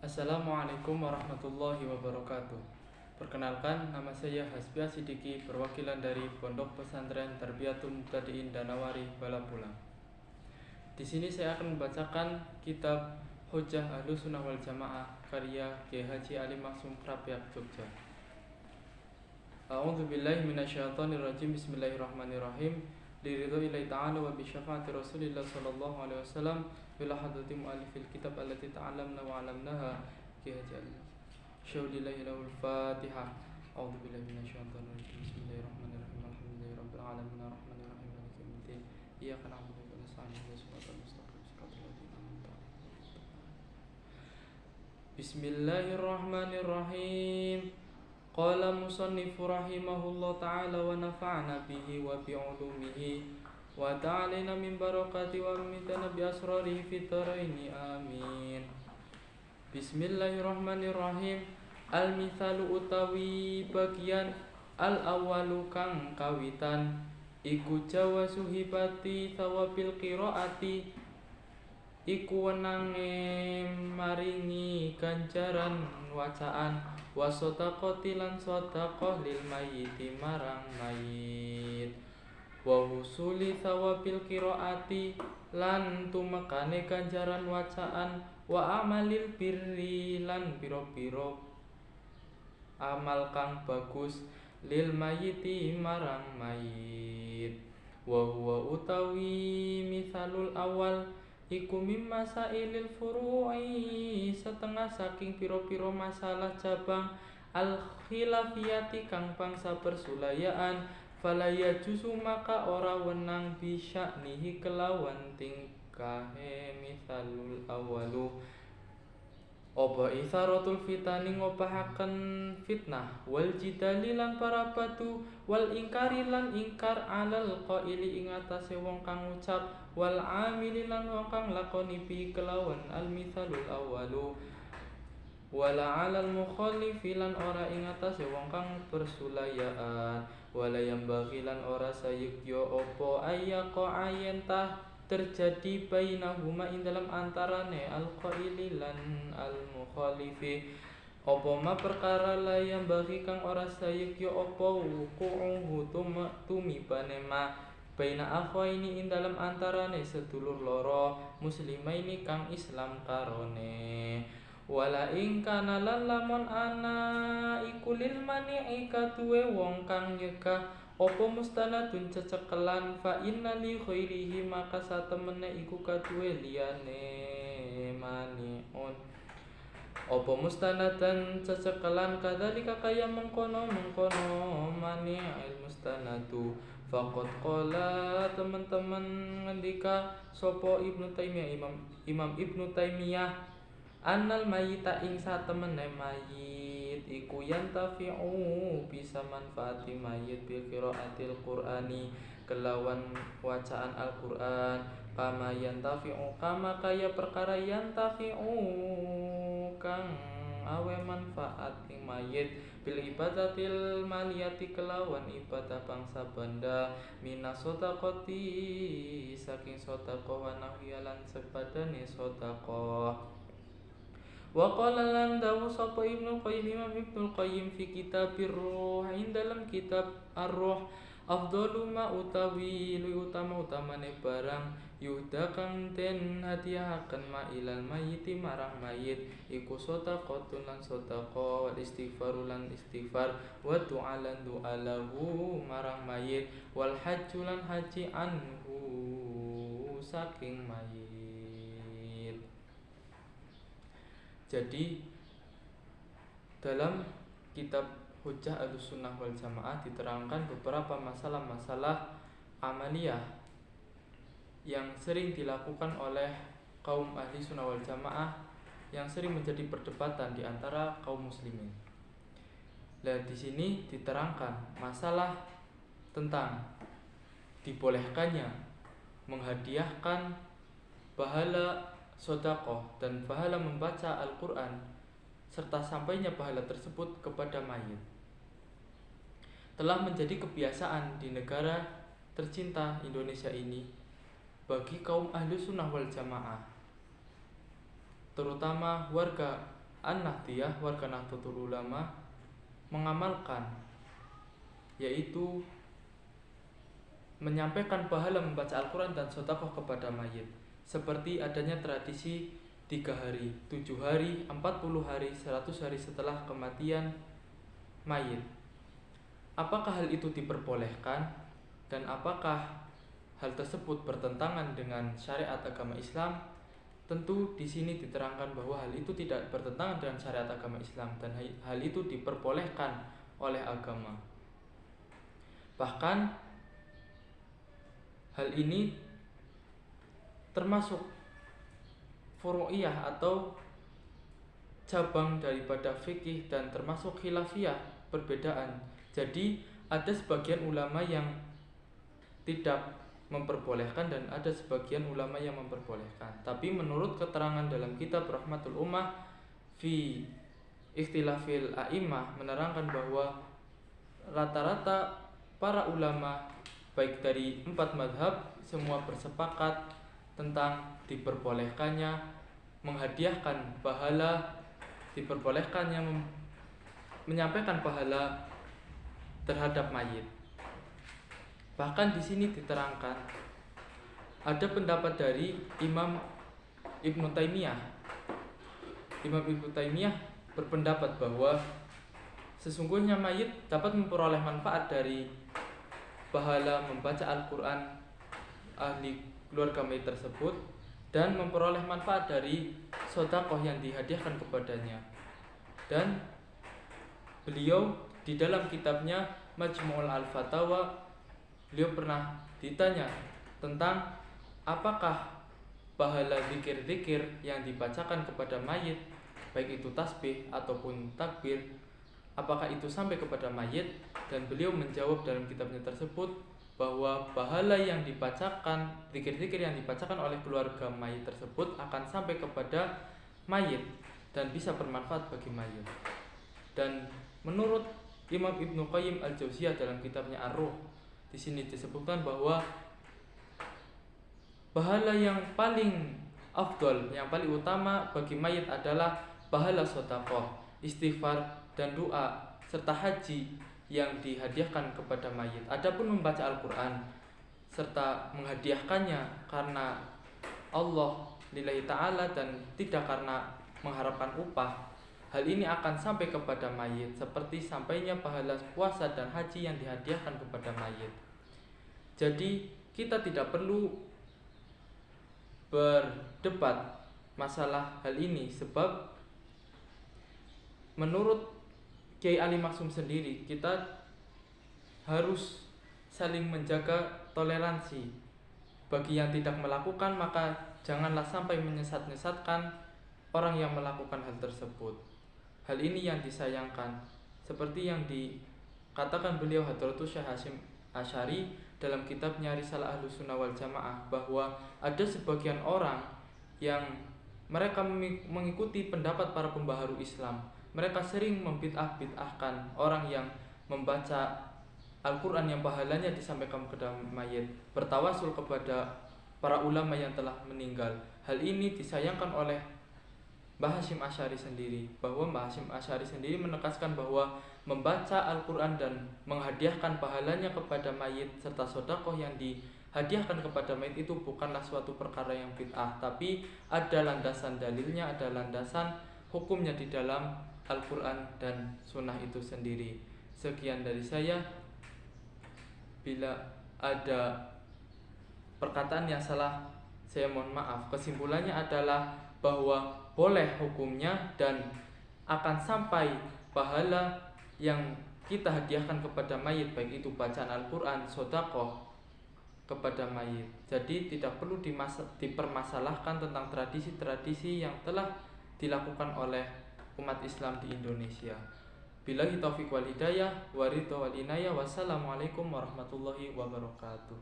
Assalamualaikum warahmatullahi wabarakatuh. Perkenalkan, nama saya Hasbia Sidiki, perwakilan dari Pondok Pesantren Tarbiyatul Mubtadiin Danawari, Balapulang. Di sini saya akan membacakan kitab Hujjah Ahlussunnah wal Jamaah karya Kiai Haji Ali Maksum Krapyak, Jogja. A'udzu billahi minasyaitonir rajim. Bismillahirrahmanirrahim. Liridho ilahi ta'ala wa bi syafaati Rasulillah sallallahu alaihi wasallam bila hadrati mu'allifil kitab allati ta'allamna wa 'allamnaha Kiai Haji Ali. Syaulillahi lahul Fatihah. A'udzu billahi minasyaitonir rajim. Bismillahirrahmanirrahim. Alhamdulillahi rabbil alamin arrahmanir rahim maliki yaumiddin. Iyyaka na'budu wa iyyaka nasta'in ihdinas siratal mustaqim siratal ladzina an'amta 'alaihim. Bismillahirrahmanirrahim. Qala musannifu rahimahullah ta'ala wa nafa'na bihi wa bi'ulumihi wa ta'alina min barakati wa mitana bi asrarihi fit dharaini amin. Bismillahirrahmanirrahim. Al-mithalu utawi bagian al-awwalu kang kawitan iku jawazu hibati thawabil qiraati iku wenange maringi ganjaran wacaan wa shadaqati lan shadaqah lil mayyiti marang mayit wa husuli thawabil qiraati lan tumekane ganjaran wacaan wa amalil birri lan pira-pira amal kang bagus lil mayyiti marang mayit wa huwa utawi mithalul awal iku mimma sailil furu'i setengah saking pira-pira masalah cabang al khilafiyati kang bangsa persulayaan falaya juzu maka ora wenang bisya'nihi kelawan tingkahe mithalul awalu oba itharatul fitani ngobahaken fitnah wal jidali lan parapatu wal ingkari lan ingkar alal qaili ing atase wong kang ngucap wal amili lan wong kang lakoni bi kelawan al mithalul awalu wala alal mukhalifi lan ora ing atase wong kang persulayaan wala yambaghi lan ora sayekya apa ayyaqa ayentah terjadi bainahuma ing dalam antarane al-qaili lan al-mukhalifi apa ma perkara layam bagi kang ora sayekya apa wuqu'uhu tumibane ma baina akhwaini ing dalam antarane sedulur loro muslimaini kang Islam karone wala ing kana lan lamun ana iku lil mani'i kaduwe wong kang nyegah opo mustanadun cecekelan fa inna li khairihi maka satemene iku kaduwe liyane maniun opo mustanadan cecekelan kadzalika kaya mengkono mani'il mustanadu faqad qala teman-teman ngendika sapa Ibnu Taimiyah Imam Ibnu Taimiyah annal mayyita ing satemene mayit iku yantafi'u bisa manfaati mayit bil qiraatil qur'ani kelawan wacaan Al-Qur'an kama yantafi'u kama kaya perkara yantafi'u kang awe manfaat ing mayit bil ibadatil maliyati kelawan ibadah bangsa benda minas sedaqati saking sedekah wa nahyalan sepadane sedekah. Wa qala lan dawu sapa Ibnu Qayyim Imam Ibnu Qayyim fi Kitabir Ruh ing dalam kitab Ar-Ruh afdalu ma utawi lu utamane barang yuda kang den hadiahaken ma ilal mayyiti marang mayit iku sedaqatun lan sedaqah wal istighfaru lan istighfar wa du'alan du'alahu marang mayit wal hajju lan haji anhu saking mayit. Jadi dalam kitab Hujjah Ahlussunnah wal Jamaah diterangkan beberapa masalah-masalah amaliyah yang sering dilakukan oleh kaum ahli sunnah wal jamaah yang sering menjadi perdebatan di antara kaum muslimin. Nah, di sini diterangkan masalah tentang dibolehkannya menghadiahkan pahala sedekah dan pahala membaca Al-Quran serta sampainya pahala tersebut kepada mayit telah menjadi kebiasaan di negara tercinta Indonesia ini bagi kaum ahli sunnah wal jamaah, terutama warga An-Nahdliyah warga Nahdlatul Ulama mengamalkan, yaitu menyampaikan pahala membaca Al-Quran dan sedekah kepada mayit, seperti adanya tradisi 3 hari, 7 hari, 40 hari, 100 hari setelah kematian mayit. Apakah hal itu diperbolehkan dan apakah hal tersebut bertentangan dengan syariat agama Islam? Tentu di sini diterangkan bahwa hal itu tidak bertentangan dengan syariat agama Islam dan hal itu diperbolehkan oleh agama. Bahkan hal ini termasuk furu'iyah atau cabang daripada fikih dan termasuk khilafiyah, perbedaan. Jadi ada sebagian ulama yang tidak memperbolehkan dan ada sebagian ulama yang memperbolehkan. Tapi menurut keterangan dalam kitab Rahmatul Ummah fi Ikhtilafil A'imah menerangkan bahwa rata-rata para ulama baik dari 4 madhab semua bersepakat tentang diperbolehkannya menghadiahkan pahala, diperbolehkannya menyampaikan pahala terhadap mayit. Bahkan di sini diterangkan ada pendapat dari Imam Ibnu Taimiyah. Imam Ibnu Taimiyah berpendapat bahwa sesungguhnya mayit dapat memperoleh manfaat dari pahala membaca Al-Quran ahli keluarga mayit tersebut dan memperoleh manfaat dari sedekah yang dihadiahkan kepadanya. Dan beliau di dalam kitabnya Majmu'ul Al-Fatawa, beliau pernah ditanya tentang apakah pahala zikir-zikir yang dibacakan kepada mayit, baik itu tasbih ataupun takbir, apakah itu sampai kepada mayit? Dan beliau menjawab dalam kitabnya tersebut bahwa pahala yang dibacakan, zikir-zikir yang dibacakan oleh keluarga mayit tersebut akan sampai kepada mayit dan bisa bermanfaat bagi mayit. Dan menurut Imam Ibnu Qayyim Al-Jauziyah dalam kitabnya Ar-Ruh, di sini disebutkan bahwa pahala yang paling afdol, yang paling utama bagi mayit adalah pahala sedekah, istighfar dan doa serta haji yang dihadiahkan kepada mayit. Adapun membaca Al-Quran serta menghadiahkannya karena Allah lillahi ta'ala dan tidak karena mengharapkan upah, hal ini akan sampai kepada mayit seperti sampainya pahala puasa dan haji yang dihadiahkan kepada mayit. Jadi kita tidak perlu berdebat masalah hal ini, sebab menurut Kiai Ali Maksum sendiri, kita harus saling menjaga toleransi. Bagi yang tidak melakukan, maka janganlah sampai menyesat-nyesatkan orang yang melakukan hal tersebut. Hal ini yang disayangkan, seperti yang dikatakan beliau Hadratus Syekh Hasyim Asy'ari dalam kitabnya Risalah Ahlus Sunnah wal Jamaah, bahwa ada sebagian orang yang mereka mengikuti pendapat para pembaharu Islam. Mereka sering membid'ah-bid'ahkan orang yang membaca Al-Quran yang pahalanya disampaikan kepada mayit, bertawasul kepada para ulama yang telah meninggal. Hal ini disayangkan oleh Mbah Hasyim Asy'ari sendiri, bahwa Mbah Hasyim Asy'ari sendiri menegaskan bahwa membaca Al-Quran dan menghadiahkan pahalanya kepada mayit serta sedekah yang dihadiahkan kepada mayit itu bukanlah suatu perkara yang bid'ah, tapi ada landasan dalilnya, ada landasan hukumnya di dalam Al-Quran dan Sunnah itu sendiri. Sekian dari saya. Bila ada perkataan yang salah, saya mohon maaf. Kesimpulannya adalah bahwa boleh hukumnya dan akan sampai pahala yang kita hadiahkan kepada mayit, baik itu bacaan Al-Quran, sedekah kepada mayit. Jadi tidak perlu dipermasalahkan tentang tradisi-tradisi yang telah dilakukan oleh umat Islam di Indonesia. Billahi taufiq wal hidayah wa ridha wal inayah. Wassalamualaikum warahmatullahi wabarakatuh.